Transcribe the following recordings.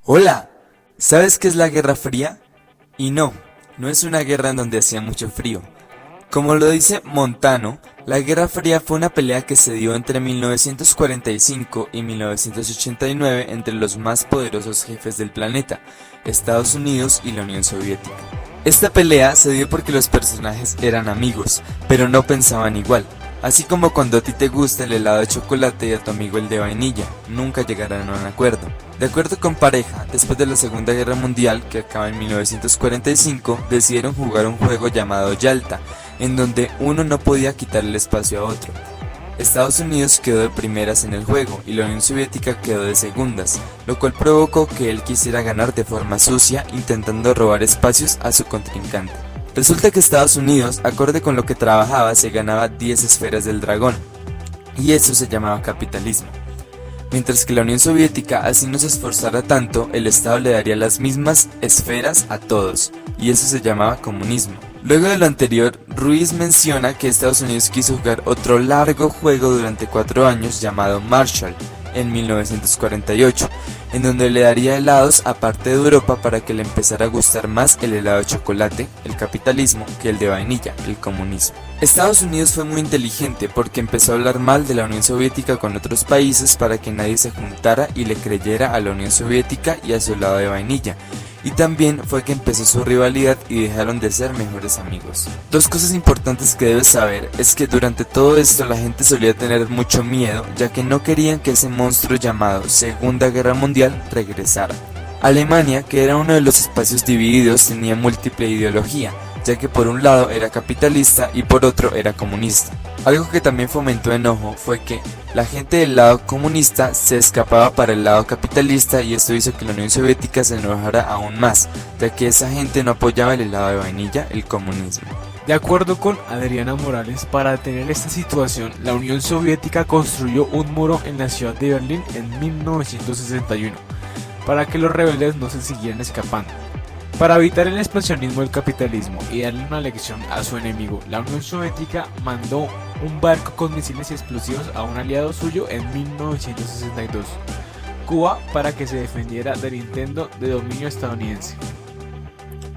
Hola, ¿sabes qué es la Guerra Fría? Y no es una guerra en donde hacía mucho frío. Como lo dice Montano, la Guerra Fría fue una pelea que se dio entre 1945 y 1989 entre los más poderosos jefes del planeta, Estados Unidos y la Unión Soviética. Esta pelea se dio porque los personajes eran amigos, pero no pensaban igual. Así como cuando a ti te gusta el helado de chocolate y a tu amigo el de vainilla, nunca llegarán a un acuerdo. De acuerdo con Pareja, después de la Segunda Guerra Mundial, que acaba en 1945, decidieron jugar un juego llamado Yalta, en donde uno no podía quitarle el espacio a otro. Estados Unidos quedó de primeras en el juego y la Unión Soviética quedó de segundas, lo cual provocó que él quisiera ganar de forma sucia, intentando robar espacios a su contrincante. Resulta que Estados Unidos, acorde con lo que trabajaba, se ganaba 10 esferas del dragón, y eso se llamaba capitalismo. Mientras que la Unión Soviética, así no se esforzara tanto, el Estado le daría las mismas esferas a todos, y eso se llamaba comunismo. Luego de lo anterior, Ruiz menciona que Estados Unidos quiso jugar otro largo juego durante 4 años llamado Marshall, en 1948, en donde le daría helados a parte de Europa para que le empezara a gustar más el helado de chocolate, el capitalismo, que el de vainilla, el comunismo. Estados Unidos fue muy inteligente porque empezó a hablar mal de la Unión Soviética con otros países para que nadie se juntara y le creyera a la Unión Soviética y a su helado de vainilla. Y también fue que empezó su rivalidad y dejaron de ser mejores amigos. Dos cosas importantes que debes saber es que durante todo esto la gente solía tener mucho miedo, ya que no querían que ese monstruo llamado Segunda Guerra Mundial regresara. Alemania, que era uno de los espacios divididos, tenía múltiple ideología, ya que por un lado era capitalista y por otro era comunista. Algo que también fomentó enojo fue que la gente del lado comunista se escapaba para el lado capitalista y esto hizo que la Unión Soviética se enojara aún más, ya que esa gente no apoyaba el helado de vainilla, el comunismo. De acuerdo con Adriana Morales, para detener esta situación, la Unión Soviética construyó un muro en la ciudad de Berlín en 1961, para que los rebeldes no se siguieran escapando. Para evitar el expansionismo del capitalismo y darle una lección a su enemigo, la Unión Soviética mandó un barco con misiles explosivos a un aliado suyo en 1962, Cuba, para que se defendiera del intento de dominio estadounidense.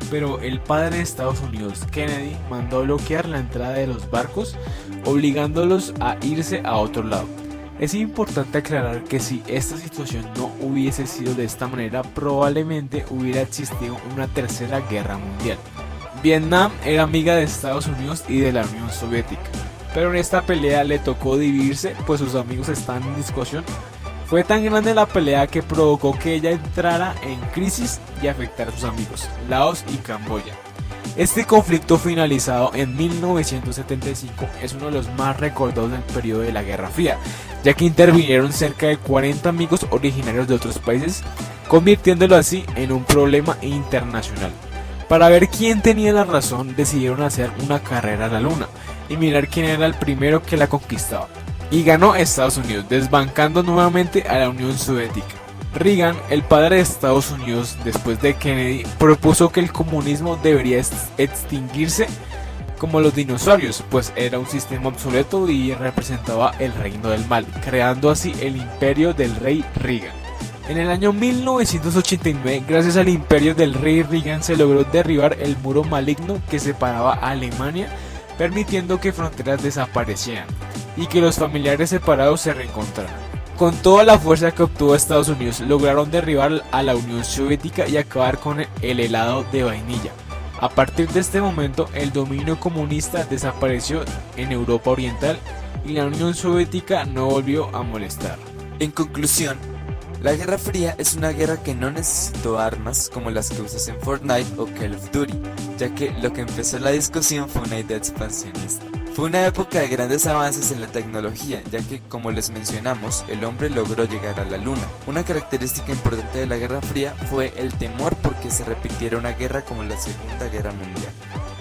Pero el padre de Estados Unidos, Kennedy, mandó bloquear la entrada de los barcos, obligándolos a irse a otro lado. Es importante aclarar que si esta situación no hubiese sido de esta manera, probablemente hubiera existido una tercera guerra mundial. Vietnam era amiga de Estados Unidos y de la Unión Soviética, pero en esta pelea le tocó dividirse, pues sus amigos estaban en discusión. Fue tan grande la pelea que provocó que ella entrara en crisis y afectara a sus amigos, Laos y Camboya. Este conflicto, finalizado en 1975, es uno de los más recordados del periodo de la Guerra Fría, ya que intervinieron cerca de 40 amigos originarios de otros países, convirtiéndolo así en un problema internacional. Para ver quién tenía la razón, decidieron hacer una carrera a la luna y mirar quién era el primero que la conquistaba. Y ganó Estados Unidos, desbancando nuevamente a la Unión Soviética. Reagan, el padre de Estados Unidos después de Kennedy, propuso que el comunismo debería extinguirse como los dinosaurios, pues era un sistema obsoleto y representaba el reino del mal, creando así el imperio del rey Reagan. En el año 1989, gracias al imperio del rey Reagan, se logró derribar el muro maligno que separaba a Alemania, permitiendo que fronteras desaparecieran y que los familiares separados se reencontraran. Con toda la fuerza que obtuvo Estados Unidos, lograron derribar a la Unión Soviética y acabar con el helado de vainilla. A partir de este momento, el dominio comunista desapareció en Europa Oriental y la Unión Soviética no volvió a molestar. En conclusión, la Guerra Fría es una guerra que no necesitó armas como las que usas en Fortnite o Call of Duty, ya que lo que empezó la discusión fue una idea expansionista. Fue una época de grandes avances en la tecnología, ya que, como les mencionamos, el hombre logró llegar a la luna. Una característica importante de la Guerra Fría fue el temor porque se repitiera una guerra como la Segunda Guerra Mundial.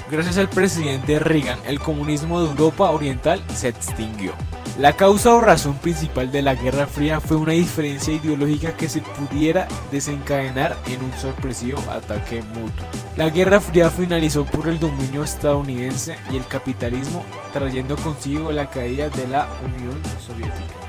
Gracias al presidente Reagan, el comunismo de Europa Oriental se extinguió. La causa o razón principal de la Guerra Fría fue una diferencia ideológica que se pudiera desencadenar en un sorpresivo ataque mutuo. La Guerra Fría finalizó por el dominio estadounidense y el capitalismo, trayendo consigo la caída de la Unión Soviética.